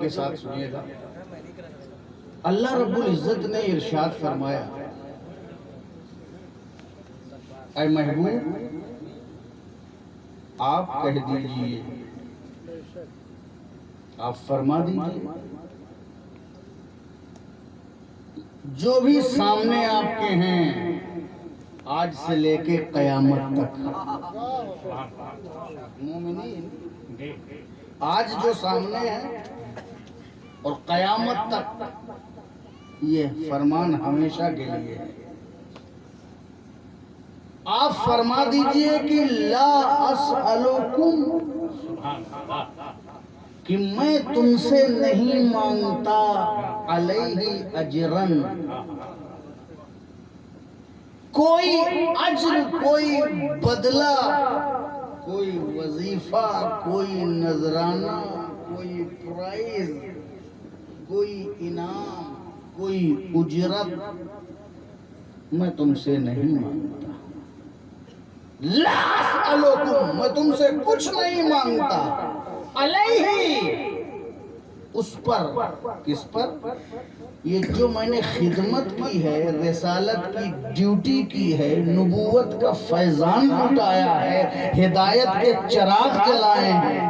کے ساتھ سنیے گا۔ اللہ رب العزت نے ارشاد فرمایا، اے محبوب آپ کہہ دیجئے، آپ فرما دیجئے، جو بھی سامنے آپ کے ہیں آج سے لے کے قیامت تک، مومنین آج جو سامنے ہے اور قیامت تک، یہ فرمان ہمیشہ کے لیے ہے۔ آپ فرما دیجئے کہ لا اسألکم، کہ میں تم سے نہیں مانگتا علیہ اجرن، کوئی اجر، کوئی بدلہ، کوئی وظیفہ، کوئی نذرانہ، کوئی پرائز، کوئی انعام، کوئی اجرت میں تم سے نہیں مانگتا۔ لا اسألکم، میں تم سے کچھ نہیں مانگتا، علیہ، اس پر، کس پر؟ یہ جو میں نے خدمت کی ہے، رسالت کی ڈیوٹی کی ہے، نبوت کا فیضان لٹایا ہے، ہدایت کے چراغ جلائے ہیں،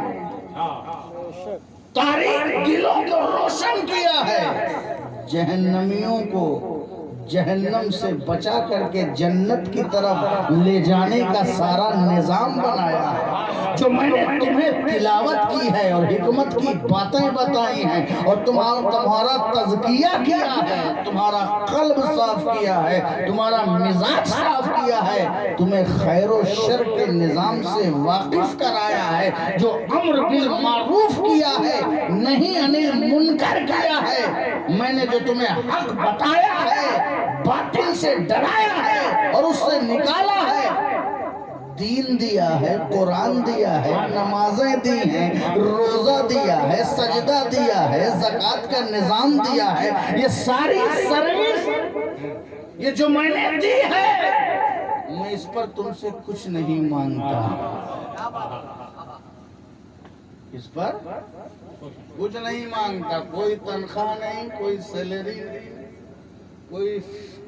تاریخ دلوں کو روشن کیا ہے، جہنمیوں کو جہنم سے بچا کر کے جنت کی طرف لے جانے کا سارا نظام بنایا ہے، جو میں نے تمہیں تلاوت کی ہے اور حکمت کی باتیں بتائی ہیں، اور تمہارا تزکیہ کیا ہے، تمہارا قلب صاف کیا ہے، تمہارا مزاج صاف کیا ہے، تمہیں خیر و شر کے نظام سے واقف کرایا ہے، جو امر بالمعروف کیا ہے، نہیں انل منکر کیا ہے، میں نے جو تمہیں حق بتایا ہے، باطل سے ڈرایا ہے اور اس سے نکالا ہے، دین دیا ہے، قرآن دیا ہے، نمازیں دی ہیں، روزہ دیا ہے، سجدہ دیا ہے، زکوٰۃ کا نظام دیا ہے، یہ ساری سروس یہ جو میں نے دی ہے، میں اس پر تم سے کچھ نہیں مانگتا، اس پر کچھ نہیں مانگتا، کوئی تنخواہ نہیں، کوئی سیلری نہیں، کوئی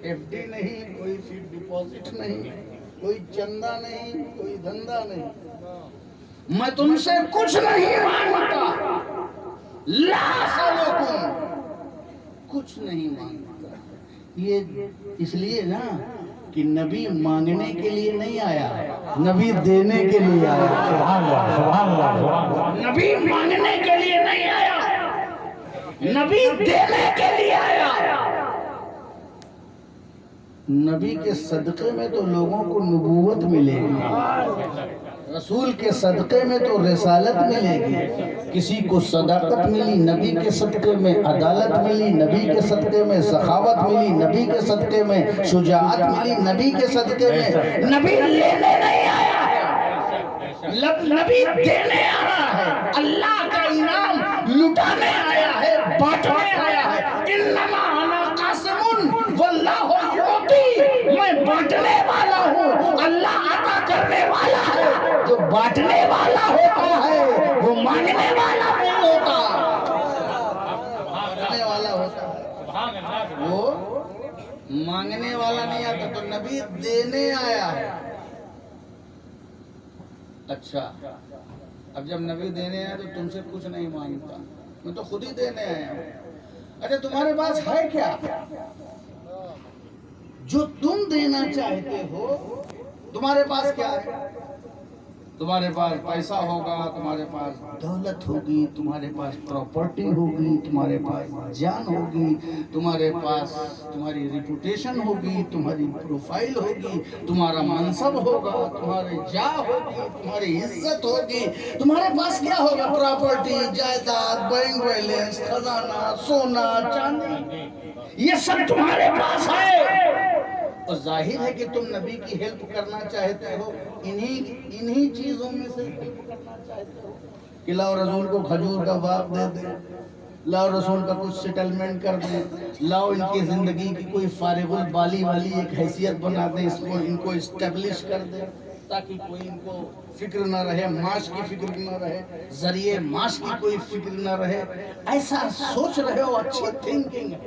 ایف ڈی نہیں، کوئی فکس ڈپوزٹ نہیں، کوئی چندہ نہیں، کوئی دھندا نہیں، میں تم سے کچھ نہیں مانگتا، لا اسألکم، کچھ نہیں مانگتا۔ یہ اس لیے نا کہ نبی مانگنے کے لیے نہیں آیا، نبی دینے کے لیے آیا۔ سبحان اللہ، سبحان اللہ، سبحان اللہ۔ نبی مانگنے کے لیے نہیں آیا، نبی دینے کے لیے آیا۔ نبی کے صدقے میں تو لوگوں کو نبوت ملے گی، رسول کے صدقے میں تو رسالت ملے گی، کسی کو صداقت ملی، نبی کے صدقے میں عدالت ملی، نبی کے صدقے میں سخاوت ملی، نبی کے صدقے میں شجاعت ملی، نبی کے صدقے میں۔ نبی لینے نہیں آیا ہے، نبی دینے آیا ہے، اللہ کا انعام لٹانے آیا ہے، بانٹنے آیا ہے۔ انما انا قاسم واللہ یعطی، میں بانٹنے والا ہوں، اللہ عطا کرنے والا ہے۔ جو بانٹنے والا ہوتا ہے وہ مانگنے والا نہیں ہوتا، بانٹنے والا ہوتا ہے، وہ مانگنے والا نہیں آتا۔ تو نبی دینے آیا ہے۔ اچھا، اب جب نبی دینے آیا تو تم سے کچھ نہیں مانگتا، میں تو خود ہی دینے آیا ہوں۔ اچھا، تمہارے پاس ہے کیا جو تم دینا چاہتے ہو؟ تمہارے پاس کیا ہے؟ تمہارے پاس پیسہ ہوگا، تمہارے پاس دولت ہوگی، تمہارے پاس پراپرٹی ہوگی، تمہارے پاس جان ہوگی، تمہارے پاس تمہاری ریپوٹیشن ہوگی، تمہاری پروفائل ہوگی، تمہارا منصب ہوگا، تمہاری جاہ ہوگی، تمہاری عزت ہوگی۔ تمہارے پاس کیا ہوگا؟ پراپرٹی، جائیداد، بینک بیلنس، خزانہ، سونا، چاندی، یہ سب تمہارے پاس ہے، اور ظاہر ہے کہ تم نبی کی ہیلپ کرنا چاہتے ہو، انہی چیزوں میں سے ہیلپ کرنا چاہتے ہو کہ لاؤ رسول کو کھجور کا باغ دے دیں، لاؤ رسول کا کچھ سیٹلمنٹ کر دیں، لاؤ ان کی زندگی کی کوئی فارغ البالی والی ایک حیثیت بنا دیں، ان کو اسٹیبلش کر دیں۔ ताकि कोई इनको फिक्र न रहे, माश की फिक्र न रहे, जरिए माश की कोई फिक्र न रहे। ऐसा सोच रहे हो, अच्छी थिंकिंग है,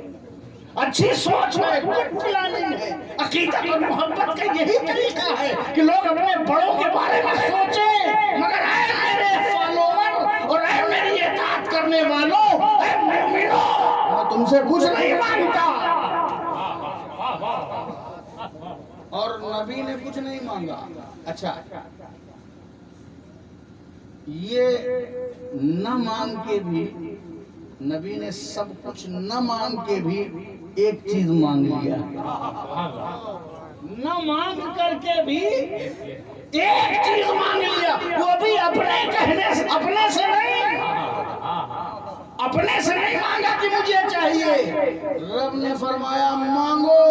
अच्छी सोच है, गुड प्लानिंग है। अकीदत और मोहब्बत का यही तरीका है कि लोग अपने बड़ों के बारे में सोचें। मगर ऐ मेरे फॉलोवर और ऐ मेरी इताअत करने वालों, ऐ मोमिनों, मैं तुमसे कुछ नहीं मांगता। और नबी ने कुछ नहीं मांगा। अच्छा, ये न मांग के भी, नबी ने सब कुछ न मांग के भी एक चीज मांग लिया। न मांग करके भी एक चीज मांग लिया, वो भी अपने कहने से, अपने से नहीं मांगा कि मुझे चाहिए। रब ने फरमाया मांगो।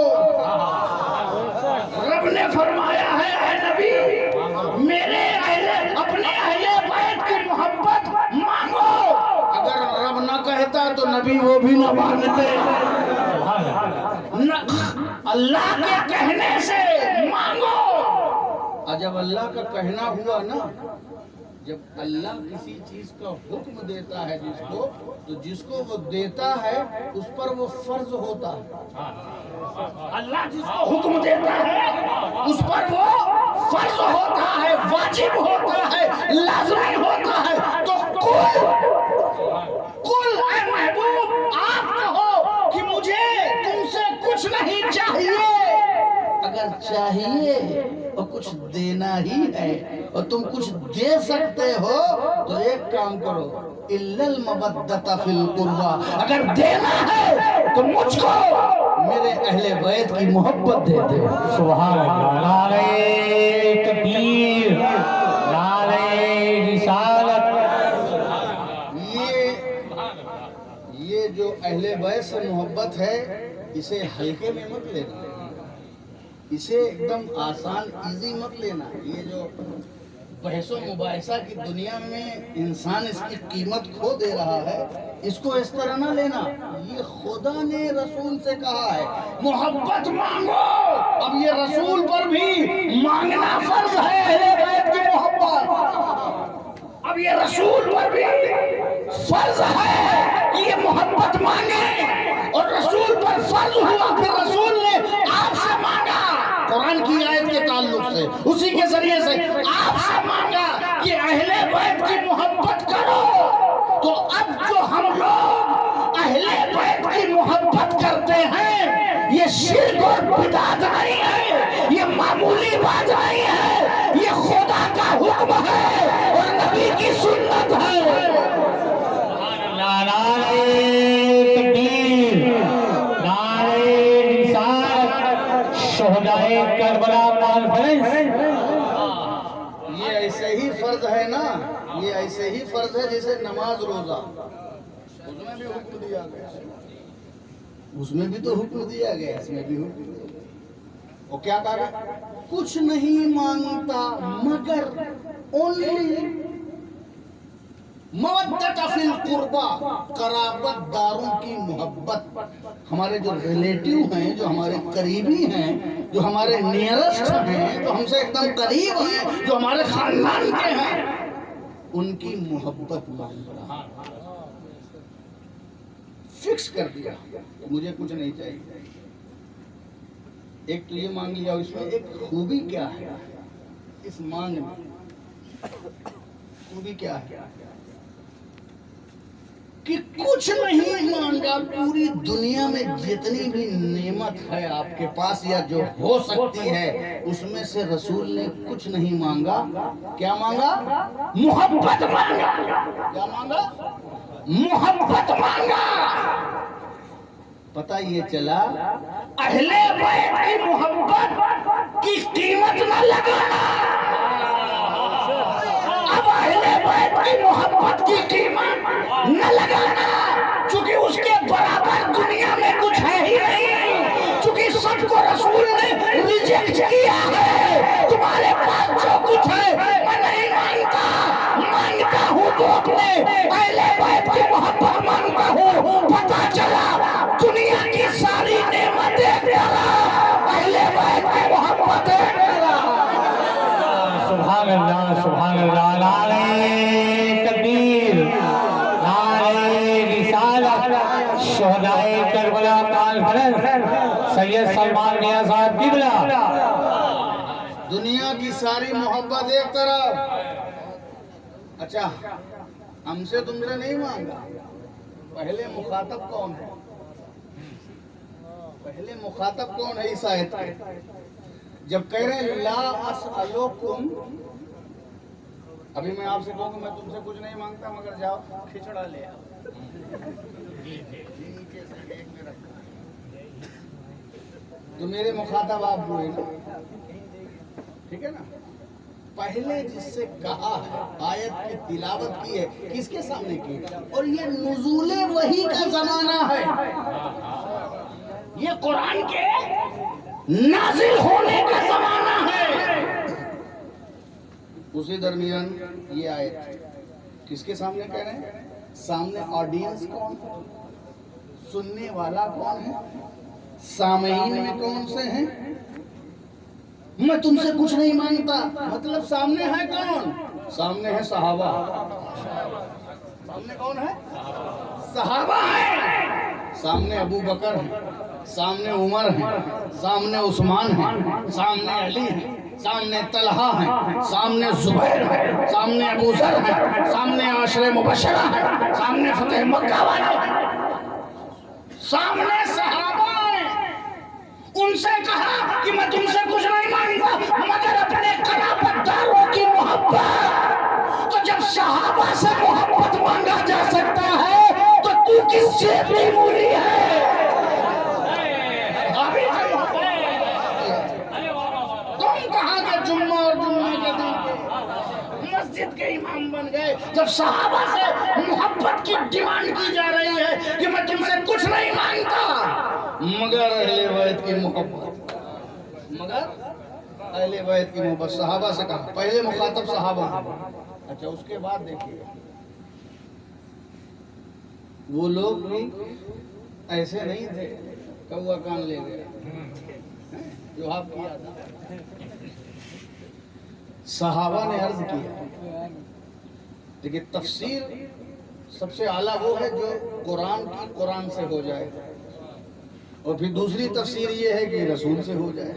रब ने फरमाया है ऐ नबी, मेरे अपने अहले बैत की मोहब्बत मांगो। अगर रब न कहता तो नबी वो भी न मांगते। अल्लाह के कहने से मांगो। और जब अल्लाह का कहना हुआ ना, जब अल्लाह किसी चीज का हुक्म देता है जिसको, तो जिसको वो देता है उस पर वो फर्ज होता है। अल्लाह जिसको हुक्म देता है उस पर वो फर्ज होता है, वाजिब होता है, लाज़मी होता है। तो कुल ऐ महबूब, आप कहो कि मुझे तुमसे कुछ नहीं चाहिए। अगर चाहिए और कुछ देना ही है और तुम कुछ दे सकते हो तो एक काम करो, इल्लल मबद्दता फिल कुर्बा, अगर देना है तो मुझको मेरे अहले बैत की मोहब्बत दे दे। सुभान अल्लाह, नारे तकबीर, नारे रिसालत। ये जो अहले बैत से मोहब्बत है, इसे हल्के में मत लेना, इसे एकदम आसान इजी मत लेना। ये जो बहसो मुबाहिसा की दुनिया में इंसान इसकी कीमत खो दे रहा है, इसको इस तरह ना लेना। ये खुदा ने रसूल से कहा है मोहब्बत मांगो। अब ये रसूल पर भी मांगना फर्ज है अहले बैत की मोहब्बत। अब ये रसूल पर भी फर्ज है कि ये मोहब्बत मांगे। और रसूल पर फर्ज हुआ, फिर रसूल ने आपसे मांगा, कुरान की आयत के ताल्लुक से, उसी के जरिए से आपसे मांगा कि अहले बैत की मोहब्बत करो। तो अब जो हम लोग अहले बैत की मोहब्बत करते हैं, ये शिर्क और बिदअत नहीं है, ये मामूली बात नहीं है, ये खुदा का हुक्म है और नबी की सुन्नत है। नारे तकबीर, नारे रिसालत, शोहदाए करबला कॉन्फ्रेंस। ये ऐसे ही फर्ज है ना, ये ऐसे ही फर्ज है जैसे नमाज रोजा, उसमें भी हुक्म दिया गया, उसमें भी तो हुक्म दिया गया, इसमें भी हुक्म दिया गया। और क्या कहा, कुछ नहीं मांगता मगर ओनली मवद्दत फिल कुर्बा, कराबत दारों की मोहब्बत। हमारे जो रिलेटिव हैं, जो हमारे करीबी हैं, जो हमारे नियरेस्ट हैं, जो हमसे एकदम करीब हैं, जो हमारे खानदान के हैं, उनकी मोहब्बत मांग रहा, फिक्स कर दिया मुझे कुछ नहीं चाहिए। एक तो ये मांग लिया, इसमें एक खूबी क्या है इस मांग में, खूबी क्या है कि कुछ नहीं मांगा। पूरी दुनिया में जितनी भी नेमत है आपके पास या जो हो सकती है, उसमें से रसूल ने कुछ नहीं मांगा। क्या मांगा? मोहब्बत मांगा। क्या मांगा? मोहब्बत मांगा। पता ये चला अहले बैत की मोहब्बत की कीमत न लगाना। अब अहले बैत की मोहब्बत की कीमत न लगाना, क्योंकि उसके बराबर दुनिया में कुछ है ही नहीं, क्योंकि सबको रसूल ने रिजेक्ट किया है। तुम्हारे पास जो कुछ है मैं नहीं मांगता, मांगता हूँ तो अपने अहले बैत की मोहब्बत मांगता हूँ। पता चला दुनिया की सारी नेमतें तेरा, अहले बैत की मोहब्बत है तेरा। شہدائے کربلا کانفرنس سید سلمان میاں صاحب قبلہ. دنیا کی ساری محبت ایک طرف. اچھا ہم سے تم سے نہیں مانگا. پہلے مخاطب کون ہے؟ پہلے مخاطب کون ہے اس آیت کے؟ جب کہہ رہے ہیں لا اسألکم، ابھی میں آپ سے کہوں کہ میں تم سے کچھ نہیں مانگتا مگر جاؤ کھچڑا لے آؤ. تو میرے مخاطب آپ ہوئے نا، ٹھیک ہے نا. پہلے جس سے کہا ہے، آیت کی تلاوت کی ہے، کس کے سامنے کی؟ اور یہ نزول وحی کا زمانہ ہے، یہ قرآن کے نازل ہونے کا زمانہ ہے. اسی درمیان یہ آیت کس کے سامنے کہہ رہے ہیں؟ سامنے آڈینس کون ہے؟ سننے والا کون ہے؟ سامعین میں کون سے ہیں؟ میں تم سے کچھ نہیں مانگتا، مطلب سامنے ہے کون؟ سامنے ہے صحابہ. سامنے کون ہے؟ صحابہ ہیں. سامنے ابو بکر ہیں، سامنے عمر ہیں، سامنے عثمان ہیں، سامنے علی ہیں، سامنے طلحہ ہیں، سامنے زبیر ہیں، سامنے ابو ذر ہیں، سامنے عشرہ مبشرہ ہیں، سامنے فتح مکہ والے ہیں، سامنے صحابہ ہیں. ان سے کہا کہ میں تم سے کچھ نہیں مانگتا مگر اپنے قرابت داروں کی محبت. تو جب صحابہ سے محبت مانگا جا سکتا ہے تو کس سے بھی مولی ہے؟ تم کہاں کے جمعہ اور جمعہ کے دن مسجد کے امام بن گئے جب صحابہ سے محبت کی ڈیمانڈ کی جا رہی ہے کہ میں تم سے کچھ نہیں مانگتا مگر اہل بیت کی محبت. مگر اہل بیت کی محبت. صحابہ سے کہا، پہلے مخاطب صحابہ. اچھا اس کے بعد دیکھیے وہ لوگ بھی ایسے نہیں تھے کوا کان لے گئے جو آپ کیا تھا. صحابہ نے عرض کیا. دیکھیے تفسیر سب سے اعلیٰ وہ ہے جو قرآن کی قرآن سے ہو جائے، اور پھر دوسری تفسیر یہ ہے کہ رسول سے ہو جائے.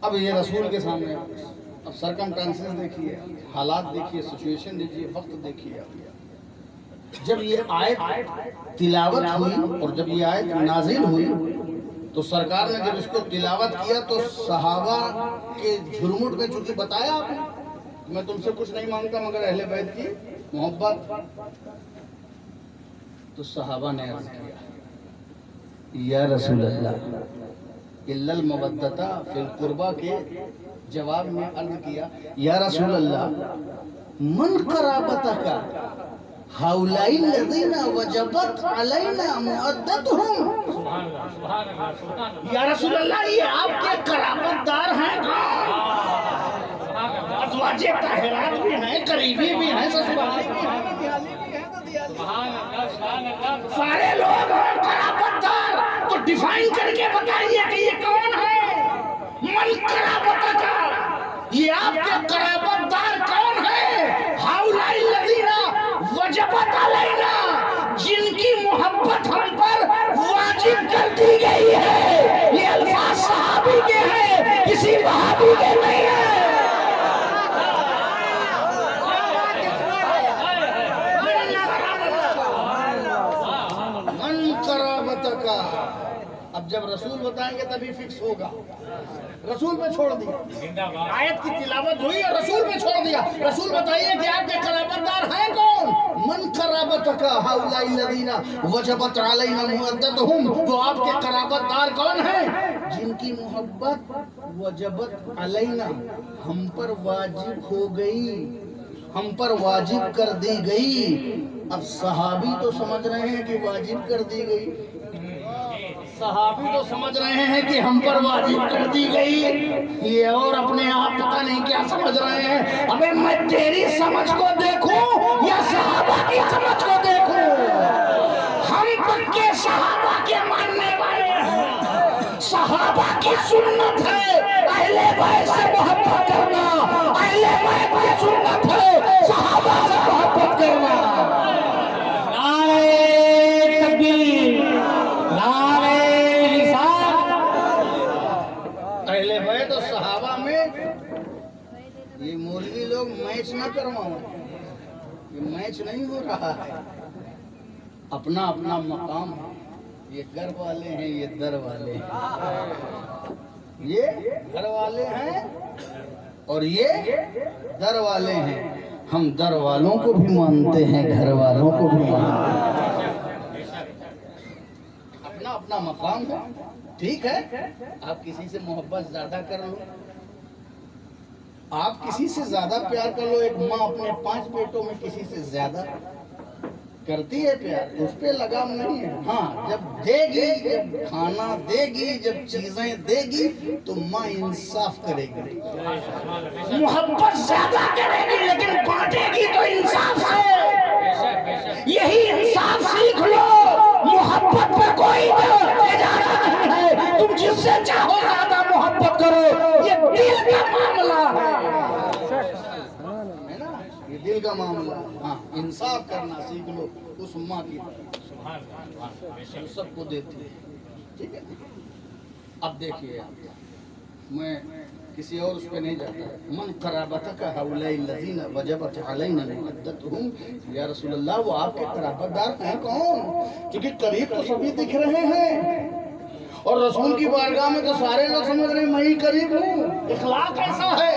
اب یہ رسول کے سامنے اب سرکمسٹانسز دیکھیے، حالات دیکھیے، سچویشن دیکھیے، وقت دیکھیے. جب یہ آیت تلاوت ہوئی اور جب یہ آیت نازل ہوئی تو سرکار نے جب اس کو تلاوت کیا تو صحابہ کے جھرمٹ میں چونکہ بتایا آپ نے میں تم سے کچھ نہیں مانگتا مگر اہل بیت کی محبت، تو صحابہ نے عرض کیا یا رسول اللہ الا المودۃ فی القربہ کے جواب میں عرض کیا یا رسول اللہ من قرابتک ہؤلاء الذین وجبت علینا مودتهم. یا رسول اللہ یہ آپ کے قرابت دار ہیں، ازواج طاہرات بھی ہیں، قریبی بھی ہیں، سسرالی بھی ہیں، دیالی بھی ہیں، سارے لوگ ہیں قرابت دار. تو ڈیفائن کر کے بتائیے کہ یہ کون ہے؟ من قرابتک، یہ آپ کے قرابت دار کون ہے؟ ہؤلاء الذین وجبت علینا، جن کی محبت ہم پر واجب کر دی گئی ہے. یہ الفاظ صحابی کے ہیں، کسی وہابی کے نہیں ہیں. من قرابتک. اب جب رسول بتائیں گے تبھی فکس ہوگا. رسول پہ چھوڑ دیا، آیت کی تلاوت ہوئی اور رسول پہ چھوڑ دیا. رسول بتائیے کہ آپ کے قرابت دار ہیں کون؟ من قرابتک ہؤلاء الذین وجبت علینا مودتهم. تو آپ کے قرابت دار کون ہیں؟ جن کی محبت وجبت علینا ہم پر واجب ہو گئی، ہم پر واجب کر دی گئی. اب صحابی تو سمجھ رہے ہیں کہ واجب کر دی گئی، صحابی تو سمجھ رہے ہیں کہ ہم پر واجب کر دی گئی، یہ اور اپنے آپ پتہ نہیں کیا سمجھ رہے ہیں. ابے میں تیری سمجھ کو دیکھوں یا صحابہ کی سمجھ کو دیکھوں؟ ہم پکے صحابہ کے ماننے والے ہیں. صحابہ کی سنت ہے اہل بیت سے محبت کرنا، اہل بیت کی سنت ہے صحابہ سے محبت کرنا. نعرہ मैच न करवाऊं, ये मैच नहीं हो रहा है। अपना अपना मकाम है। ये घर वाले हैं, ये दर वाले हैं, ये घर वाले हैं और ये दर वाले हैं। हम दर वालों को भी मानते हैं, घर वालों को भी मानते हैं। अपना अपना मकाम है, ठीक है। आप किसी से मोहब्बत ज्यादा कर लो, आप किसी से ज्यादा प्यार कर लो। एक माँ अपने 5 बेटों में किसी से ज्यादा करती है प्यार, उस पे लगाम नहीं है। हाँ, जब देगी, जब खाना देगी, जब चीजें देगी तो माँ इंसाफ करेगी, मोहब्बत ज्यादा करेगी, लेकिन बांटेगी तो इंसाफ से। यही इंसाफ सीख लो। मोहब्बत पर कोई इजारा नहीं है, तुम जिससे चाहो ज्यादा मोहब्बत करो, ये दिल का मामला है ना, ये दिल का मामला। हाँ, इंसाफ करना सीख लो उस माँ की तरह, सबको देती है, ठीक है। अब देखिए, मैं किसी और उस पे नहीं जाता। मन कराबतक हौलैल्लज़ीना वजबत अलैना मुअद्दतुहुम, या रसूल अल्लाह, वो आपके कराबतदार हैं कौन? क्योंकि करीब तो सभी दिख रहे हैं और रसूल की बारगाह में तो सारे लोग समझ रहे हैं मैं ही करीब हूँ। इखलाक ऐसा है,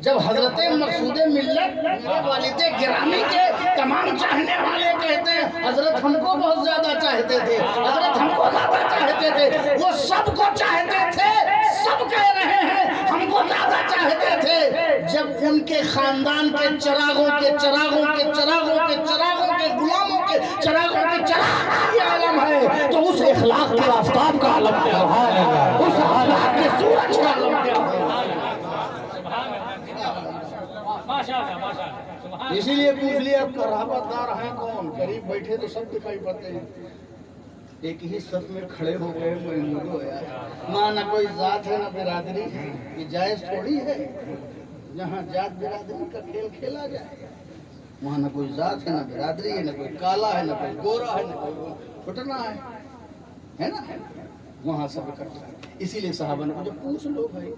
जब हजरत मकसूद मिल्लत मेरे वालिद गिरामी के तमाम चाहने वाले कहते हैं हजरत हमको बहुत ज्यादा चाहते थे, हजरत हमको ज्यादा चाहते थे, वो सबको चाहते थे, सब कह रहे हैं हमको ज्यादा चाहते थे। जब उनके खानदान के चिरागों के चिरागों के चिरागों के चिरागों के गुलामों के चिरागों के चिराग का आलम है, तो उस इखलाक के आफताब का आलम क्या है, उस अखलाक के सूरज का आलम क्या है। इसीलिए पूछ लिया कराबतदार हैं कौन? करीब बैठे तो सब दिखाई पड़ते हैं, एक ही सत में खड़े हो गए महमूद हो यार। ना कोई जात है ना बिरादरी, ये जायज थोड़ी है। जहाँ जात बिरादरी का खेल खेला जाए, वहाँ ना कोई जात है ना बिरादरी है, ना कोई काला है ना कोई गोरा है, ना कोई फुटना है ना, वहाँ सब इकट्ठा है। इसीलिए सहाबा ने मुझे पूछ लो भाई,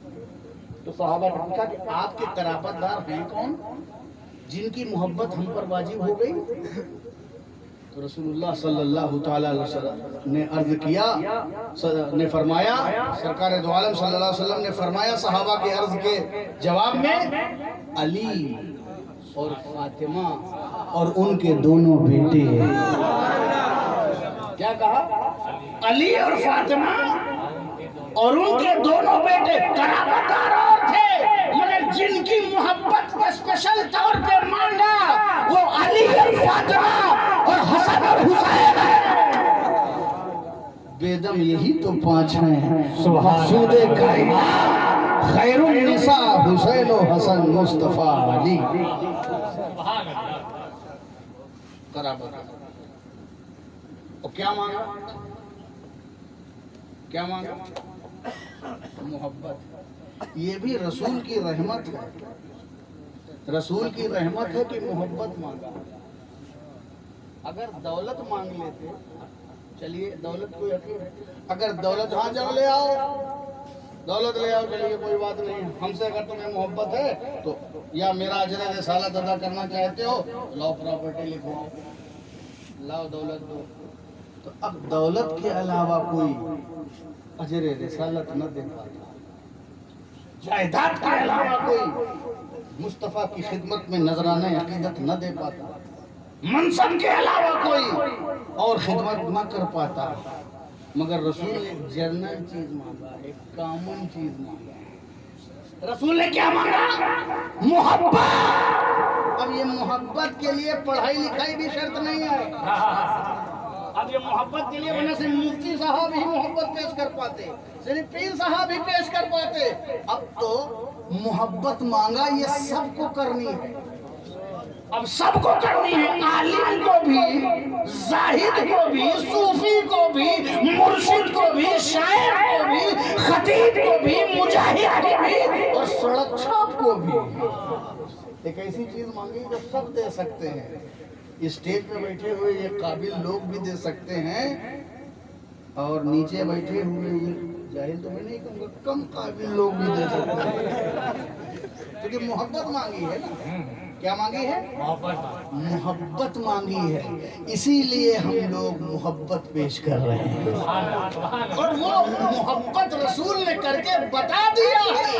तो सहाबा ने पूछा कि आपके कराबतदार हैं कौन जिनकी मोहब्बत हम पर वाजिब हो गई? तो रसूलुल्लाह सल्लल्लाहु तआला अलैहि वसल्लम ने अर्ज किया, ने फरमाया, सरकार दो आलम सल्लल्लाहु अलैहि वसल्लम ने फरमाया सहाबा के अर्ज के जवाब में, अली और फातिमा और उनके दोनों बेटे। क्या कहा? अली और फातिमा और उनके दोनों बेटे कराबतदार और थे, मगर जिनकी मोहब्बत स्पेशल तौर पे मांगा वो अली और फातिमा और हसन और हुसैन है। बेदम यही तो 5 हैं, सुबह कायनात खैरुन निसा हुसैन और हसन मुस्तफा अली। कराबतदार। और क्या मांगा? क्या मांगा? मोहब्बत। ये भी रसूल की रहमत है, रसूल की रहमत है कि मोहब्बत मांगा। अगर दौलत मांग लेते, चलिए दौलत कोई हकीम है, अगर दौलत हाँ जाओ ले आओ, दौलत ले आओ, चलिए कोई बात नहीं, हमसे अगर तुम्हें मोहब्बत है तो या मेरा अजर रिसालत अदा करना चाहते हो, लाओ प्रॉपर्टी लिखो, लाओ दौलत दो। तो अब दौलत के अलावा कोई अजर रिसालत न दे पाता, जायदाद के अलावा कोई मुस्तफ़ा की खिदमत में नजराना अकीदत न दे पाता, मनसब के अलावा कोई और खिदमत न कर पाता, मगर रसूल ने जर्नल चीज मांगा, एक कॉमन चीज मांगा। रसूल ने क्या मांगा? मोहब्बत। अब ये मोहब्बत के लिए पढ़ाई लिखाई भी शर्त नहीं है। अब ये मोहब्बत के लिए वरना से मुफ्ती साहब ही मोहब्बत पेश कर पाते, सिर्फ पीर साहब ही पेश कर पाते। अब तो मोहब्बत मांगा, ये सबको करनी है, अब सबको करनी है, आलिम को भी, जाहिद को भी, सूफी को भी, मुर्शिद को भी, शायर को भी, खतीब को भी, मुजाहिद को भी और सड़क छाप को भी। एक ऐसी चीज मांगी जो सब दे सकते हैं। स्टेज पे बैठे हुए ये काबिल लोग भी दे सकते हैं और नीचे बैठे हुए ये जाहिल तो मैं नहीं कहूँगा, कम काबिल लोग भी दे सकते हैं। क्योंकि मोहब्बत मांगी है ना, क्या मांगी है? मोहब्बत मांगी है, इसीलिए हम लोग मोहब्बत पेश कर रहे हैं। और वो मोहब्बत रसूल ने करके बता दिया है।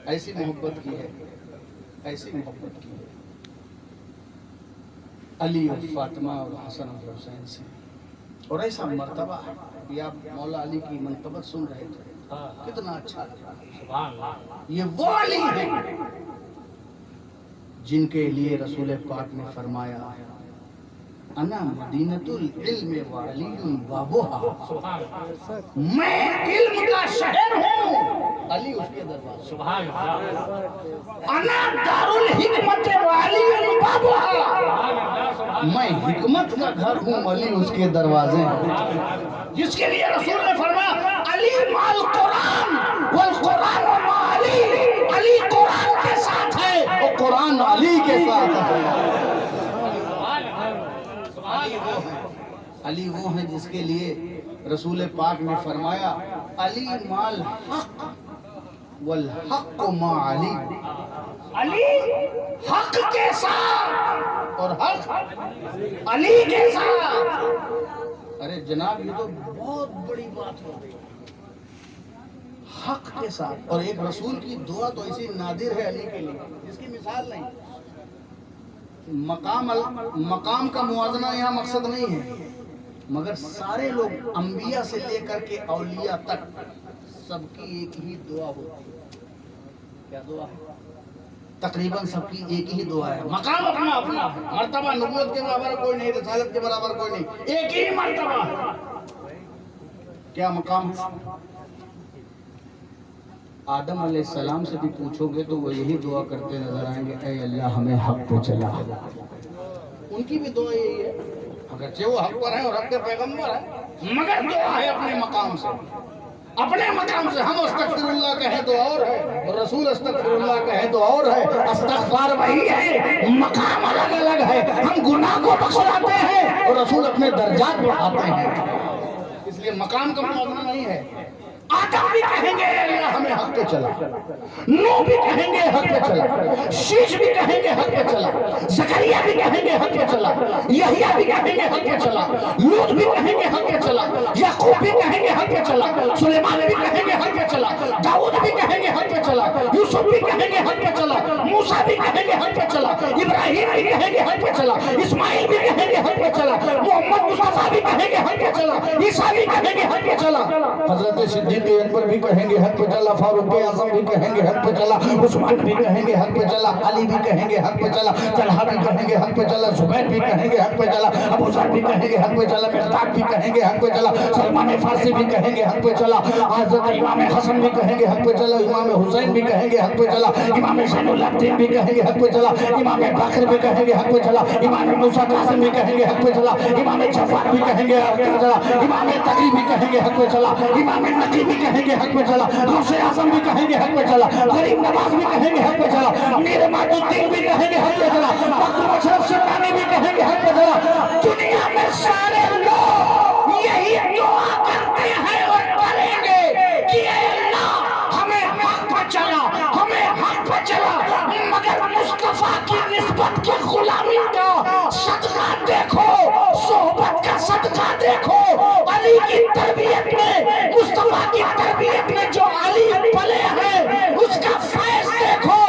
ऐसी मोहब्बत की है, ऐसी मोहब्बत की है अली और फातिमा और हसन और हुसैन से। और ऐसा मर्तबा है कि आप मौला अली की मनकबत सुन रहे थे, कितना अच्छा लगा। ये वो अली है जिनके लिए रसूल पाक ने फरमाया अना मदीनतुल इल्म व अलीयुन बाबुहा, मैं इल्म का शहर हूँ, अली उसके दरबार। सुभान अल्लाह। अना दारुल हिकमत व अलीयुन बाबुहा, मैं हिकमत का घर हूँ, अली उसके दरवाजे। जिसके लिए रसूल ने फरमाया अली माल कुरान वल कुरान मा अली, अली कुरान के साथ है और कुरान अली के साथ है। अली वो है जिसके लिए रसूल पाक ने फरमाया अली माल हक वल हक मा अली, अली हक के साथ और हक अली के साथ। अरे जनाब ये तो बहुत बड़ी बात हो गई, हक के साथ। और एक रसूल की दुआ तो ऐसी नादिर है अली के लिए जिसकी मिसाल नहीं। मकाम का मुआजना यहाँ मकसद नहीं है, मगर सारे लोग अंबिया से लेकर के औलिया तक सबकी एक ही दुआ होती है। क्या दुआ है? तकरीबन सबकी एक ही दुआ है। मकाम अपना अपना है, मर्तबा नबूवत के बराबर कोई नहीं, रिसालत के बराबर कोई नहीं, एक ही मर्तबा है। क्या मकाम? आदम अलैहिस्सलाम से भी पूछोगे तो वो यही दुआ करते नजर आएंगे, ऐ अल्लाह हमें हक पे चला। उनकी भी दुआ यही है, अगरचे वो हक पर है और हक के पैगंबर है, मगर दुआ है अपने मकाम से। अपने मकाम से हम अस्तगफिरुल्लाह कहें तो और है, और रसूल अस्तगफिरुल्लाह कहें तो और है। अस्तगफार वही है, मकाम अलग अलग है। हम गुनाह को बख्शवाते हैं और रसूल अपने दर्जात बढ़ाते हैं, इसलिए मकाम का मुआवजा नहीं है। आदम भी कहेंगे अल्लाह हमें हक पे चला, नूह भी कहेंगे हक पे चला, शीश भी कहेंगे हक पे चला, ज़करिया भी कहेंगे हक पे चला, यहिया भी कहेंगे हक पे चला, लूत भी कहेंगे हक पे चला, याकूब भी कहेंगे हक पे चला, सुलेमान भी कहेंगे हक पे चला, दाऊद भी कहेंगे हक पे चला, यूसुफ भी कहेंगे हक पे चला, मूसा भी कहेंगे हक पे चला, इब्राहिम भी कहेंगे हक पे चला, इस्माइल भी कहेंगे हक पे चला, मोहम्मद मुस्तफा भी कहेंगे हक पे चला, ईसा भी कहेंगे हक पे चला, हजरत सिद्दीक़ अकबर भी कहेंगे हक पे चला, फारूक आज़म भी कहेंगे हक पे चला, उस्मान भी कहेंगे हक पे चला, अली भी कहेंगे हक पे चला, तलहा भी कहेंगे हक पे चला, जुबैर भी कहेंगे हक पे चला, अबू ज़र भी कहेंगे हक पे चला, मिक़दाद भी कहेंगे हक पे चला, सलमान फारसी भी कहेंगे हक पे चला, हज़रत इमाम हसन भी कहेंगे हक पे चला, इमाम हुसैन भी कहेंगे हक पे चला, इमाम ज़ैनुल अब्दीन भी कहेंगे हक पे चला, इमाम बाक़र भी कहेंगे हक पे चला, इमाम मूसा कासिम भी कहेंगे हक पे चला, इमाम जफ़ार भी कहेंगे हक पे चला, इमाम तक़ी भी कहेंगे हक पे चला, इमाम नकी भी कहेंगे हक पे चला, गौसे आज़म भी कहेंगे हक पे चला, गरीब नवाज भी कहेंगे हक पे चला, मीर माजुद्दीन भी कहेंगे हक पे चला, मखदूम अशरफ शिरवानी भी कहेंगे हक पे चला। दुनिया में सारे लोग यही दुआ करते हैं और करेंगे कि अल्लाह हमें हक पे चला, हमें हक पे चला, मगर मुस्तफा की निस्बत की गुलामी का सदका देखो, सोहबत का सदका देखो, अली की तरबियत में, मुस्तफा की तरबियत में जो अली पले हैं उसका फैज़ देखो।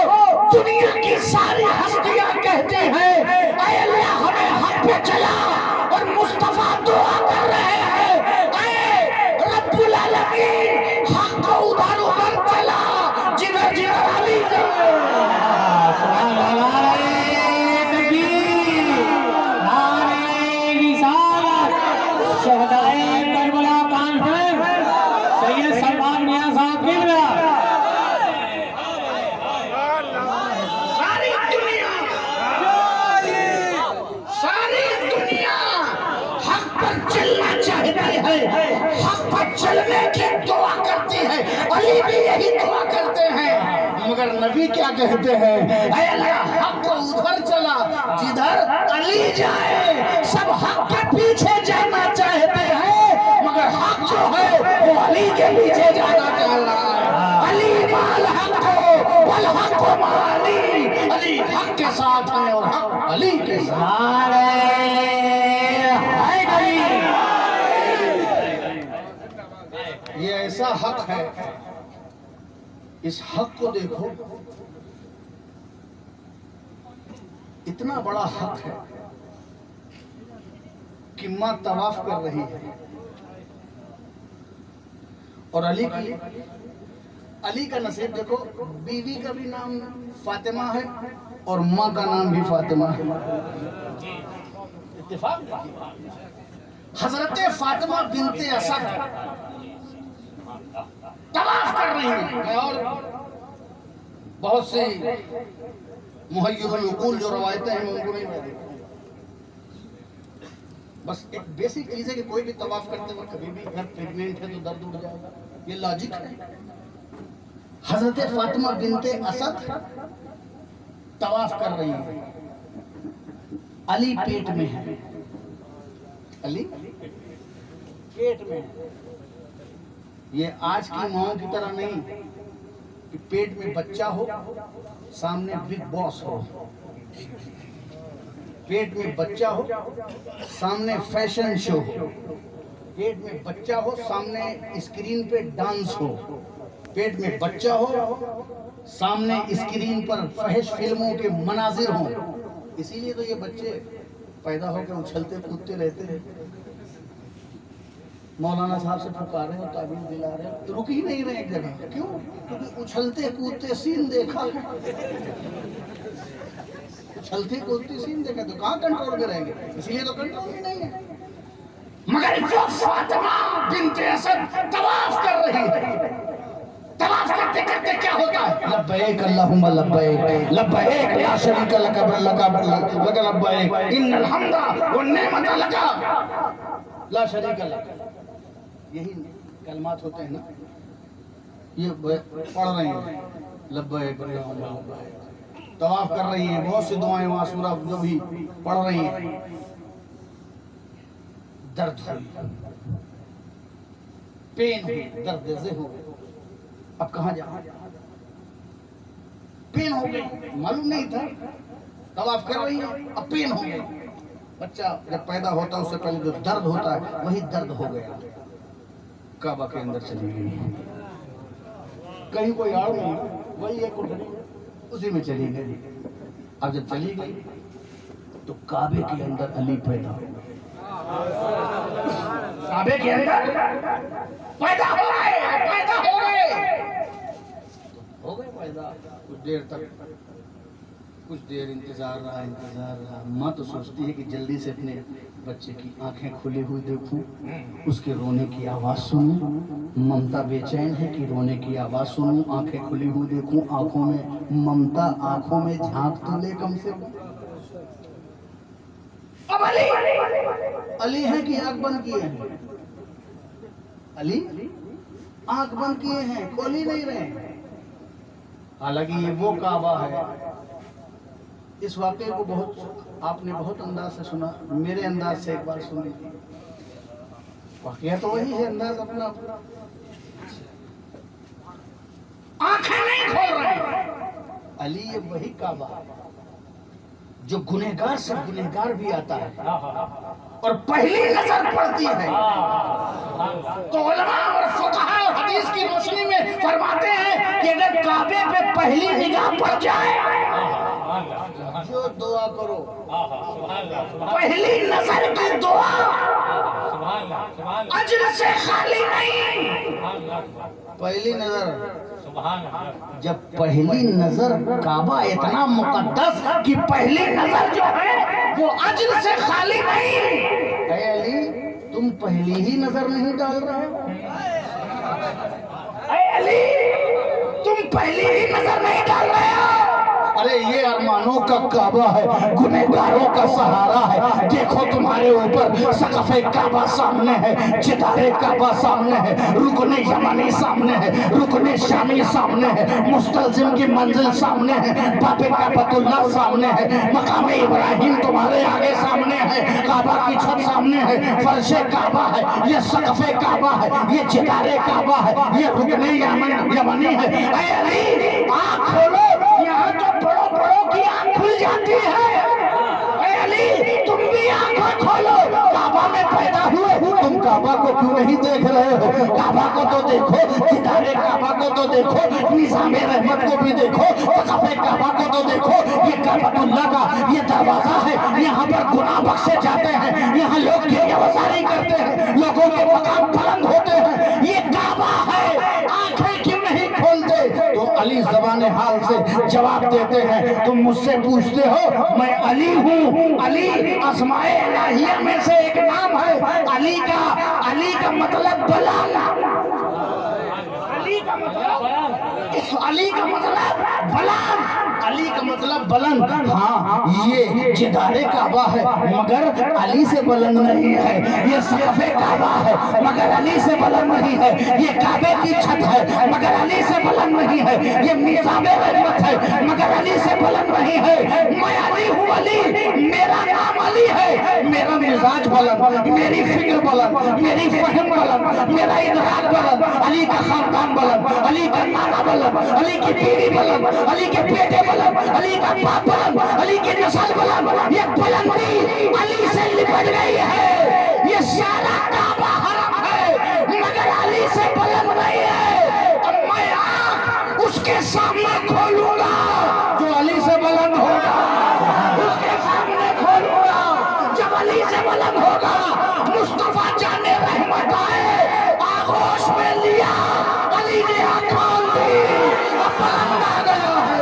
दुनिया की सारी हस्तियां कहती हैं ऐ अल्लाह हमें हक पे चला, और मुस्तफा दुआ कर रहे हैं ऐ रब्बुल आलमीन हक को उधर उधर चला जिधर जिधर अली चलने की दुआ करती है। अली भी यही दुआ करते हैं, मगर नबी क्या कहते हैं, ऐ अल्लाह हक को उधर चला जिधर अली जाए। सब हक के पीछे जाना चाहते हैं, मगर हक जो है वो अली के पीछे जाना चाह रहा है। अली माल हक हो الحق مع علی، علی حق کے ساتھ ہیں اور حق علی کے ساتھ۔ یہ ایسا حق ہے، اس حق کو دیکھو، اتنا بڑا حق ہے کہ ماں طواف کر رہی ہے اور علی کا نصیب دیکھو، بیوی کا بھی نام فاطمہ ہے اور ماں کا نام بھی فاطمہ ہے۔ اتفاق حضرت فاطمہ بنت اسد طواف کر رہی ہیں، اور بہت سی محیر العقول جو روایتیں ہیں ان کو نہیں میں دیکھتا ہوں، بس ایک بیسک چیز ہے کہ کوئی بھی طواف کرتے وقت کبھی بھی اگر پریگننٹ ہے تو درد اٹھ جائے گا، یہ لاجک ہے۔ حضرت فاطمہ بنت اسد طواف کر رہی ہیں، علی پیٹ میں ہے، علی پیٹ میں ہے۔ یہ آج کی ماؤں کی طرح نہیں کہ پیٹ میں بچہ ہو سامنے بگ باس ہو، پیٹ میں بچہ ہو سامنے فیشن شو ہو، پیٹ میں بچہ ہو سامنے اسکرین پہ ڈانس ہو، پیٹ میں بچہ ہو سامنے اسکرین پر فحش فلموں کے مناظر ہوں۔ اسی لیے تو یہ بچے پیدا ہو کے اچھلتے کودتے رہتے ہیں، مولانا صاحب سے پکارے اور تعبیر دلا رہے ہیں، رک ہی نہیں رہے ایک جگہ۔ کیوں؟ کیونکہ اچھلتے کودتے سین دیکھا ہے، اچھلتے کودتے سین دیکھا تو کہاں کنٹرول میں رہیں گے، اسی لیے تو کنٹرول ہی نہیں ہے۔ مگر جو فاطمہ بنت اسد طواف کر رہی ہے، طواف کرتے کرتے کیا ہوتا ہے؟ لبیک اللہم لبیک، لبیک لا شریک لک لک لبیک، ان الحمد والنعمت لک لا شریک لک۔ یہی کلمات ہوتے ہیں نا، یہ پڑھ رہی ہیں لبیک اللہم لبیک، طواف کر رہی ہیں، بہت سی دعائیں وہاں سورہ جو بھی پڑھ رہی ہیں۔ درد ہوئی، پین ہوئی، درد دہ ہو گئی، اب کہاں جائیں؟ پین ہو گئی، معلوم نہیں تھا، طواف کر رہی ہے، اب پین ہو گئی۔ بچہ جب پیدا ہوتا ہے اس سے پہلے جو درد ہوتا ہے وہی درد ہو گیا، کعبہ کے اندر چلی گئی، کہیں کوئی آڑ نہیں، وہی ایک اٹھنی اسی میں چلی گئی۔ اب جب چلی گئی تو کعبے کے اندر علی پیدا ہو گئے، کعبے کے اندر پیدا ہو گئے، پیدا ہو گئے، ہو گئے پیدا۔ کچھ دیر تک، کچھ دیر انتظار رہا۔ ماں تو سوچتی ہے کہ جلدی سے اپنے بچے کی آنکھیں کھلی ہوئی دیکھوں، اس کے رونے کی آواز سنوں۔ ممتا بے چین ہے کہ رونے کی آواز سنوں، آنکھیں کھلی ہوئی دیکھوں، آنکھوں میں ممتا، آنکھوں میں جھانک تو لے کم سے کم۔ اب علی ہے کہ آنکھ بند کیے ہیں؟ علی آنکھ بند کیے ہیں، کھول ہی نہیں رہے۔ حالانکہ یہ وہ کعبہ ہے، اس واقعے کو بہت آپ نے بہت انداز سے سنا، میرے انداز سے ایک بار سن لیجیے۔ واقعہ تو وہی ہے، انداز اپنا اپنا۔ آنکھیں نہیں کھول رہے، علی یہ وہی کعبہ جو گنہگار سے گنہگار بھی آتا ہے اور پہلی نظر پڑتی ہے تو علماء اور فقہاء اور حدیث کی روشنی میں فرماتے ہیں کہ اگر کعبے پہ پہلی نگاہ پڑ جائے جو دعا کرو، پہلی نظر کی دعا اجر سے خالی نہیں۔ پہلی نظر، جب پہلی نظر کعبہ اتنا مقدس کہ پہلی نظر جو ہے وہ اجر سے خالی نہیں۔ اے علی تم پہلی ہی نظر نہیں ڈال رہے ہو، اے علی تم پہلی ہی نظر نہیں ڈال رہے ہو، अरे ये अरमानों का काबा है, गुनहगारों का सहारा है। देखो तुम्हारे ऊपर सकफ़े काबा सामने है, जिदारे काबा सामने है, रुकने यमनी सामने है, रुकने शामी सामने है, मुस्तलजिम की मंजिल सामने है, बाबे काबतुल्लाह सामने है, मकाम इब्राहिम तुम्हारे आगे सामने है, काबा की छत सामने है, फर्शे काबा है, ये सकफ़े काबा है, ये जिदारे काबा है, ये रुकने यमनी है। ऐ अली आँख खोलो, यहाँ तो बड़ों बड़ों की आँख खुल जाती है। ऐ अली तुम भी आँखें खोलो, काबा में पैदा हुए तुम काबा को क्यों नहीं देख रहे हो? काबा को तो देखो, जिदारे काबा को तो देखो, निज़ामे रहमत को भी देखो, सकफ़े काबा को तो देखो। ये काबतुल्लाह का ये दरवाजा है, यहाँ पर गुनाह बख्शे जाते हैं, यहाँ लोग गिरफ्तारी करते हैं, लोगों के मकाम बुलंद होते हैं। ये काबा है, आंखें क्यों नहीं खोलते? तो अली ज़बान हाल से जवाब देते हैं, तुम मुझसे पूछते हो, मैं अली हूँ। अली अस्माए इलाहिया में से एक नाम है। अली का मतलब बलाल। अली का मतलब बलाल। अली का मतलब बुलंद। हाँ, ये जिदारे काबा है मगर अली से बुलंद नहीं है। ये सकफ़े काबा है मगर अली से बुलंद नहीं है। ये काबे की छत है मगर अली से बुलंद नहीं है। ये निज़ामे रहमत है मगर अली से बुलंद नहीं है। मैं अली हूँ, अली मेरा नाम अली है, मेरा मिजाज बुलंद, मेरी फिक्र बुलंद, मेरी फहम बुलंद, मेरा इदराक बुलंद, अली का खानदान बुलंद, अली का नाना बुलंद, अली की बीवी बुलंद, अली के बेटे बुलंद, अली का बाप बुलंद, अली की नस्ल बुलंद। ये बुलंदी अली से लिपट गई है। ये सारा काबा हरम है मगर अली से बुलंद नहीं है। और मैं आँख उसके सामने खोलूंगा जो अली से बुलंद होगा, उसके सामने खोलूंगा जब अली से बुलंद होगा। मुस्तफा जाने रहमत आए, आगोश में लिया, अली ने आँख खोल दी, अब बुलंद आ गया है।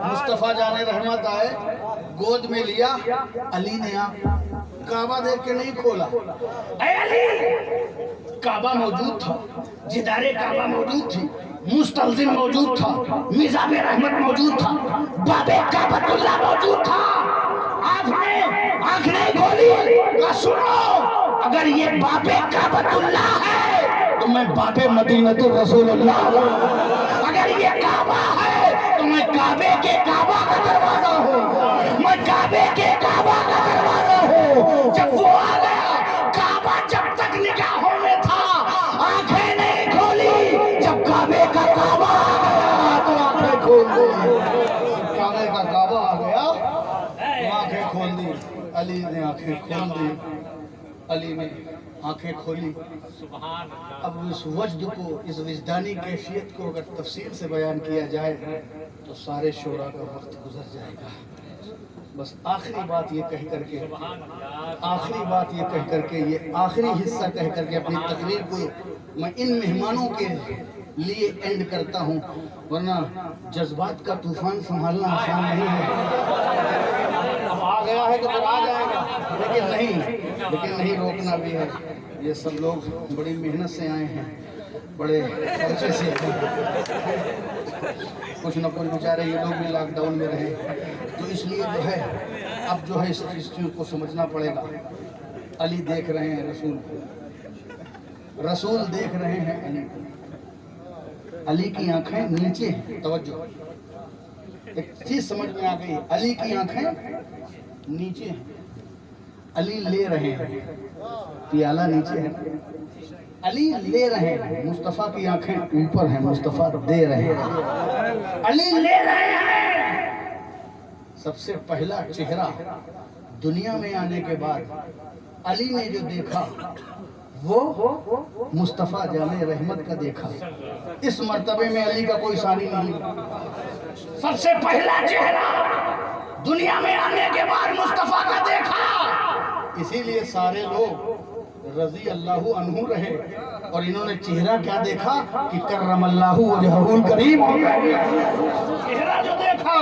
मुस्तफा जाने रहमत आए, गोद में लिया, अली ने काबा देख के नहीं खोला। ऐ अली काबा मौजूद था, जिदारे काबा मौजूद थी, मुस्तलजिम मौजूद था, निज़ामे रहमत मौजूद था, बाबे काबतुल्लाह मौजूद था। आपने आँख नहीं खोली। सुनो, अगर ये बाबे काबतुल्लाह है तो मैं बाबे मदीनतुर रसूलुल्लाह। अगर ये काबा है तो मैं काबे के काबा का दरवाजा हूँ, मैं काबे के काबा का दरवाजा हूँ। जब वो आ गया, काबा जब तक निगाहों में था आंखें नहीं खोली, जब काबे का काबा आ गया तो आंखें खोल दी। काबे का काबा आ गया, आंखें खोल दी, अली ने आंखें खोल दी, अली ने आंखें खोली। अब इस वजद को, इस विजदानी कैफियत को अगर तफसील से बयान किया जाए तो सारे शोरा का वक्त गुजर जाएगा। बस आखिरी बात ये कह करके, ये आखिरी हिस्सा कह करके अपनी तकरीर को मैं इन मेहमानों के लिए एंड करता हूँ, वरना जज्बात का तूफान संभालना आसान नहीं है। अब आ गया है तो आ जाएगा, लेकिन नहीं रोकना भी है। ये सब लोग बड़ी मेहनत से आए हैं, बड़े खर्चे से आए हैं, कुछ न कुछ बेचारे ये लोग भी लॉकडाउन में रहे, तो इसलिए जो है अब जो है इस चीज़ को समझना पड़ेगा। अली देख रहे हैं रसूल को, रसूल देख रहे हैं अली को। अली की आंखें नीचे हैं, तवज्जो, एक चीज समझ में आ गई, अली की आंखें नीचे हैं, अली ले रहे हैं, प्याला नीचे है, अली ले रहे हैं, मुस्तफ़ा की आंखें ऊपर हैं, मुस्तफ़ा दे रहे हैं, अली ले रहे हैं। सबसे पहला चेहरा दुनिया में आने के बाद अली ने जो देखा वो मुस्तफ़ा जाने रहमत का देखा। इस मर्तबे में अली का कोई सानी नहीं। सबसे पहला चेहरा दुनिया में आने के बाद मुस्तफ़ा का देखा, इसीलिए सारे लोग रज़ी अल्लाहु अन्हु रहे। और इन्होंने चेहरा क्या देखा कि करमल्लाहु वजहुल करीम, चेहरा जो देखा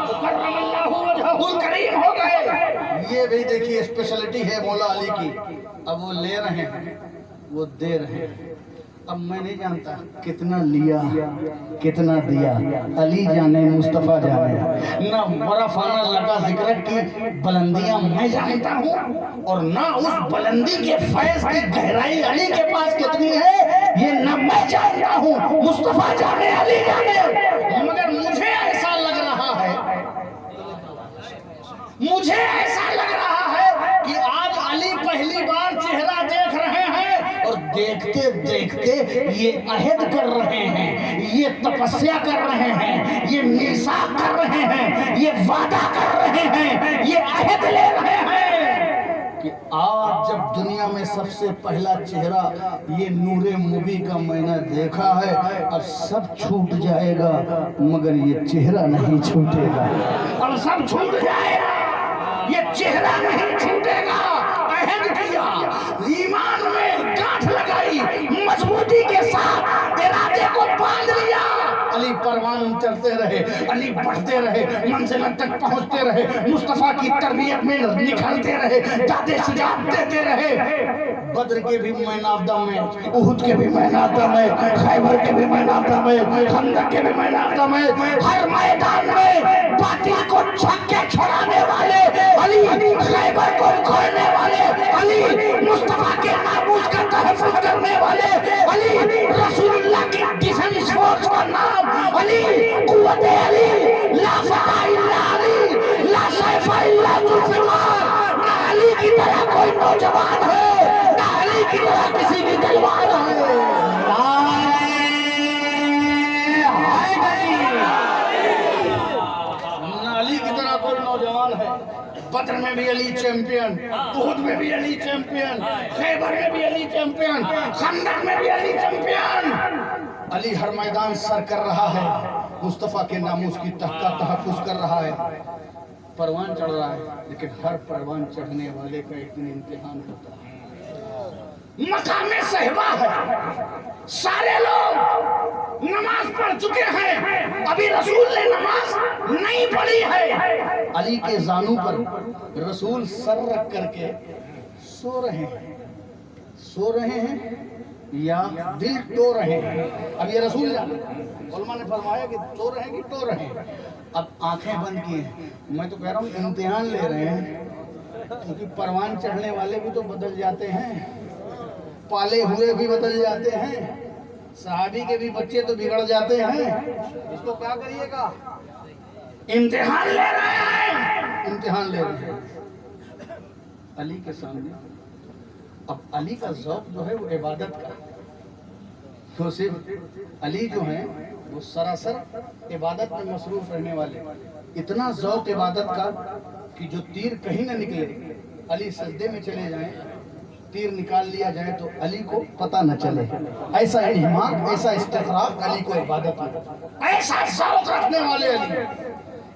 तो करमल्लाहु वजहुल करीम हो गए। ये भी देखिए स्पेशलिटी है मौला अली की। अब वो ले रहे हैं, वो दे रहे हैं। अब मैं नहीं जानता कितना लिया कितना दिया, अली जाने मुस्तफ़ा जाने। ना बर्फाना लगा जिक्र की बुलंदियां मैं जानता हूँ, और ना उस बुलंदी के फैज की गहराई अली के पास कितनी है ये ना मैं जानता हूँ, मुस्तफ़ा जाने अली जाने। मगर मुझे ऐसा लग रहा है, मुझे ऐसा लग रहा है कि आज अली पहली बार चेहरा देख रहे हैं, और देखते देखते ये अहद कर रहे हैं, ये तपस्या कर रहे हैं, ये मिसाक कर रहे हैं, ये वादा कर रहे हैं, ये अहद ले रहे हैं कि आज जब दुनिया में सबसे पहला चेहरा ये नूरे मुबी का मैंने देखा है, अब सब छूट जाएगा मगर ये चेहरा नहीं छूटेगा। अब सब छूट जाएगा, ये चेहरा नहीं छूटेगा। अहद किया, ईमान में गांठ लगाई, मजबूती के साथ इरादे को बांध लिया। अली परवान चलते रहे, अली बढ़ते रहे, मंजिल तक पहुंचते रहे, मुस्तफा की तरबियत में निखरते रहे, दादे शुजात देते रहे। बद्र के भी मैन ऑफ द मैच, उहुद के भी man of the match, Khyber के भी मैन ऑफ द मैच, खंदक के भी मैन ऑफ द मैच। हर मैदान में बातिल को छक्के छुड़ाने वाले अली, खैबर को उखाड़ने वाले अली, मुस्तफा के नामूस का तहफ्फुज़ करने वाले अली, रसूलुल्लाह की डिफेंस फोर्स का नाम अली, कुव्वत अली, ला फता इल्ला अली, ला सैफा इल्ला जुल्फ़िकार। ना अली की तरह कोई नौजवान है, ना अली की तरह किसी की तलवार है। अली की तरह कोई नौजवान है। बद्र में भी अली चैंपियन, उहुद में भी अली चैंपियन, खैबर में भी अली चैंपियन, खंदक में भी अली चैंपियन। अली हर मैदान सर कर रहा है, मुस्तफ़ा के नामूस की तहफ़्फ़ुज़ कर रहा है। परवान चढ़ रहा है, लेकिन हर परवान चढ़ने वाले का एक दिन इम्तिहान होता है। मकामे सहबा है, सारे लोग नमाज पढ़ चुके हैं, अभी रसूल ने नमाज नहीं पढ़ी है। अली के जानू पर रसूल सर रख करके सो रहे हैं, सो रहे हैं या दिल टो रहे हैं। अब ये रसूल उलमा ने फरमाया कि सो रहे हैं कि टो रहे हैं। अब आंखें बंद की हैं। मैं तो कह रहा हूँ इम्तिहान ले रहे हैं, क्योंकि परवान चढ़ने वाले भी तो बदल जाते हैं, पाले हुए भी बदल जाते हैं, सहाबी के भी बच्चे तो बिगड़ जाते हैं। इसको क्या करिएगा? इम्तिहान ले रहे हैं, इम्तिहान ले रहे हैं अली के सामने। अब अली का ज़ौक़ जो है वो इबादत का, तो सिर्फ अली जो है वो सरासर इबादत में मसरूफ रहने वाले, इतना ज़ौक़ इबादत का कि जो तीर कहीं ना निकले, अली सजदे में चले जाएं, तीर निकाल लिया जाए तो अली को पता न चले। ऐसा इल्हाम, ऐसा इस्तिक़राक़ अली को इबादत में, ऐसा शौक़ रखने वाले अली,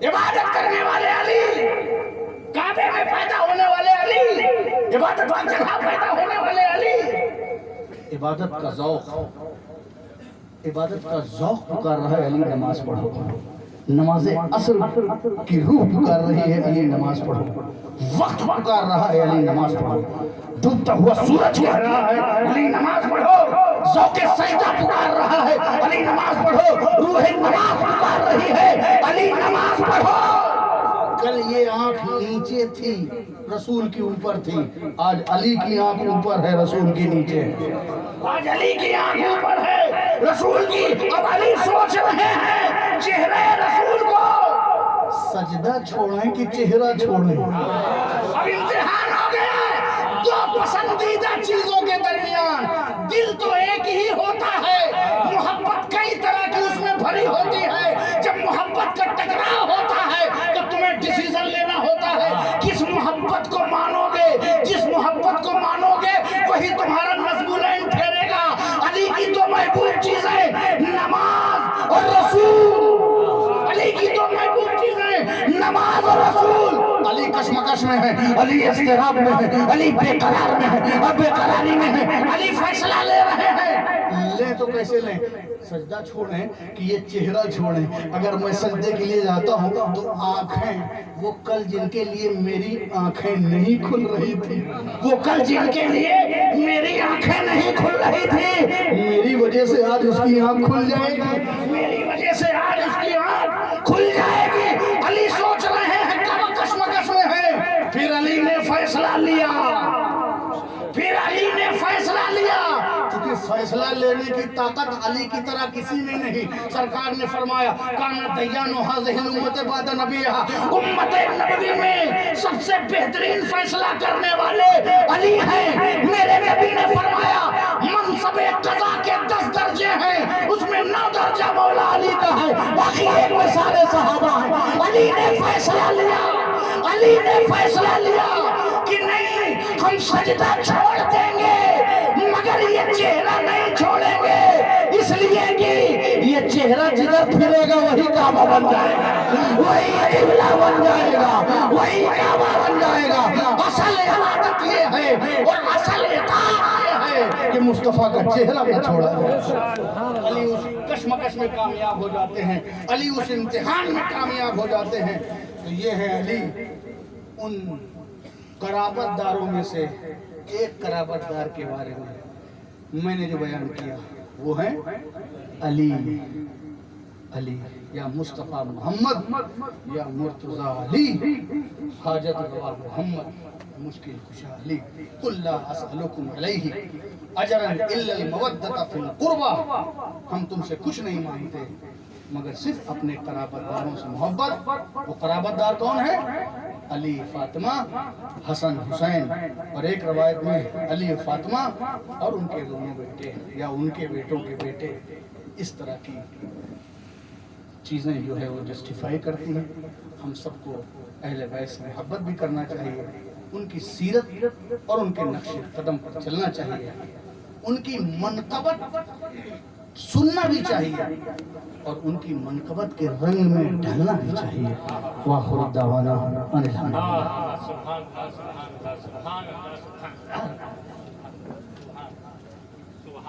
इबादत करने वाले अली, काबे में पैदा होने वाले अली, इबादत की जगह पैदा होने वाले अली। इबादत का ज़ौक़, इबादत का ज़ौक़ पुकार रहा है, अली नमाज पढ़ो। नमाज असर की रूह पुकार रही है, अली नमाज पढ़ो। वक्त पुकार रहा है, अली नमाज पढ़ो। डूबता हुआ सूरज कह रहा है, अली नमाज पढ़ो। ज़ौक़े सजदा पुकार रहा है, अली नमाज पढ़ो। रूह नमाज पुकार रही है, अली नमाज पढ़ो। कल ये आंख नीचे थी, रसूल की ऊपर थी, आज अली की आंख ऊपर है, रसूल की नीचे। आज अली की आंख ऊपर है, रसूल की। अब अली सोच रहे हैं चेहरे रसूल को सजदा छोड़ें कि चेहरा छोड़ें। अब इम्तिहान हो गया। दो पसंदीदा चीजों के दरमियान दिल तो एक ही होता है, मोहब्बत कई तरह की उसमें भरी होती है। जब मोहब्बत का टकराव होता है तो तुम्हें डिसीजन लेना होता है, किस मोहब्बत को मानोगे। जिस मोहब्बत को मानोगे वही तुम्हारा मजबूलाइन ठहरेगा। अली की तो महबूब चीजें नमाज और रसूल, अली की तो महबूब चीजें नमाज और रसूल। अली कशमकश में है, अली इस्तिराब में है, अली बेकरार में है, अब बेकरारी में है, अली फैसला ले रहे हैं। تو کیسے لیں؟ سجدہ چھوڑیں کہ یہ چہرہ چھوڑیں؟ اگر میں سجدے کے لیے جاتا ہوں تو آنکھیں، وہ کل جن کے لیے میری آنکھیں نہیں کھل رہی تھی، وہ کل جن کے لیے میری آنکھیں نہیں کھل رہی تھی، میری وجہ سے آج اس کی آنکھ کھل جائے گی، میری وجہ سے آج اس کی آنکھ کھل جائے گی۔ علی سوچ رہے ہیں، کب کشمکش میں ہے، پھر علی نے فیصلہ لیا، پھر علی نے فیصلہ لیا، کیونکہ فیصلہ لینے کی طاقت علی کی طرح کسی میں نہیں۔ سرکار نے فرمایا کانا دیان هذه الامت بعد نبیہا، امت نبوی میں سب سے بہترین فیصلہ کرنے والے علی ہیں۔ میرے نبی نے فرمایا منصب قضا کے 10 درجے ہیں، اس میں 9 درجہ مولا علی کا ہے، باقی ایک میں سارے صحابہ ہیں۔ علی نے فیصلہ لیا، علی نے فیصلہ لیا کہ نہیں، ہم سجدہ چھوڑ دیں گے مگر یہ چہرہ نہیں چھوڑیں گے، اس لیے کہ یہ چہرہ جدھر پھرے گا وہی کعبہ بن جائے گا، وہی قبلہ بن جائے گا، وہی کعبہ بن جائے گا۔ اصل عبادت یہ ہے اور اصل اطاعت یہ ہے کہ مصطفیٰ کا چہرہ نہ چھوڑا جائے۔ علی اس کشمکش میں کامیاب ہو جاتے ہیں، علی اس امتحان میں کامیاب ہو جاتے ہیں۔ تو یہ ہے علی ان قرابت داروں میں سے ایک قرابت دار کے بارے میں نے جو بیان کیا، وہ ہیں علی، علی یا مصطفیٰ محمد یا مرتضی علی، حاجت روا محمد، مشکل کشا علی۔ قل لا اسألکم علیہ اجرا الا المودۃ فی القربى، ہم تم سے کچھ نہیں مانگتے مگر صرف اپنے قرابت داروں سے محبت۔ وہ قرابت دار کون ہے؟ علی، فاطمہ، حسن، حسین، اور ایک روایت میں علی، فاطمہ اور ان کے دونوں بیٹے یا ان کے بیٹوں کے بیٹے۔ اس طرح کی چیزیں جو ہے وہ جسٹیفائی کرتی ہیں۔ ہم سب کو اہل بیت سے محبت بھی کرنا چاہیے، ان کی سیرت اور ان کے نقش قدم پر چلنا چاہیے، ان کی منقبت سننا بھی چاہیے اور ان کی منقبت کے رنگ میں ڈھلنا بھی چاہیے۔ وآخر دعوانا ان الحمد للہ۔